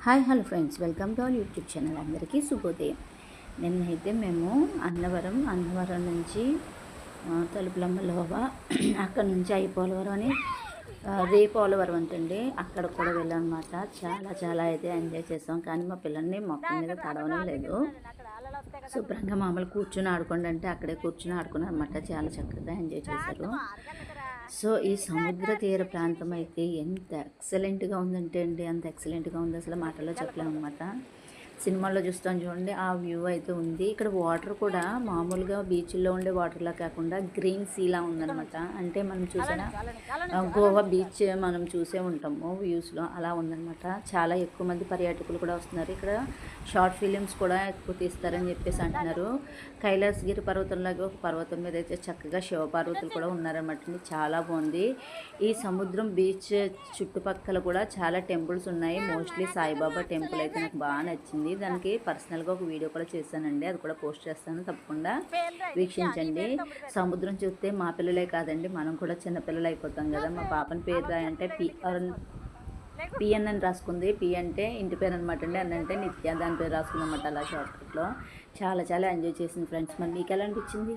Hi hello friends, welcome to our YouTube channel. అందరికీ శుభోదయం. నిన్నైతే మేము అన్నవరం నుంచి తలుపులమ్మ లోవ అక్కడ నుంచి పోలవరం అని పోలవరం అంటండి, అక్కడ కూడా వెళ్ళామన్నమాట. చాలా చాలా అయితే ఎంజాయ్ చేసాం. కానీ మా పిల్లల్ని మొత్తం మీద తడవడం లేదు. శుభ్రంగా మామూలు కూర్చుని ఆడుకోండి అంటే అక్కడే కూర్చుని ఆడుకున్నారు అన్నమాట. చాలా చక్కగా ఎంజాయ్ చేశారు. సో ఈ సముద్ర తీర ప్రాంతం అయితే ఎంత ఎక్సలెంట్గా ఉందంటే అండి, అంత ఎక్సలెంట్గా ఉంది, అసలు మాటల్లో చెప్పలేము అనమాట. సినిమాల్లో చూస్తాం చూడండి, ఆ వ్యూ అయితే ఉంది. ఇక్కడ వాటర్ కూడా మామూలుగా బీచ్ల్లో ఉండే వాటర్లా కాకుండా గ్రీన్ సీలా ఉందనమాట. అంటే మనం చూసిన గోవా బీచ్ మనం చూసే ఉంటాము వ్యూస్లో, అలా ఉందనమాట. చాలా ఎక్కువ మంది పర్యాటకులు కూడా వస్తున్నారు. ఇక్కడ షార్ట్ ఫిలిమ్స్ కూడా ఎక్కువ తీస్తారని చెప్పేసి అంటున్నారు. కైలాసగిరి పర్వతంలాగా ఒక పర్వతం మీద అయితే చక్కగా శివపార్వతులు కూడా ఉన్నారనమాట. చాలా బాగుంది. ఈ సముద్రం బీచ్ చుట్టుపక్కల కూడా చాలా టెంపుల్స్ ఉన్నాయి. మోస్ట్లీ సాయిబాబా టెంపుల్ అయితే నాకు బాగా నచ్చింది. దానికి పర్సనల్గా ఒక వీడియో కూడా చేశానండి, అది కూడా పోస్ట్ చేస్తాను, తప్పకుండా వీక్షించండి. సముద్రం చూస్తే మా పిల్లలే కాదండి, మనం కూడా చిన్నపిల్లలు అయిపోతాం కదా. మా పాపని పేరు అంటే పిఎన్ అని రాసుకుంది. పి అంటే ఇంటి పేరు అనమాట అండి, అన్న అంటే నిత్య, దాని పేరు రాసుకుందన్నమాట. అలా షార్ట్కట్లో చాలా చాలా ఎంజాయ్ చేసింది ఫ్రెండ్స్. మరి మీకు ఎలా అనిపించింది?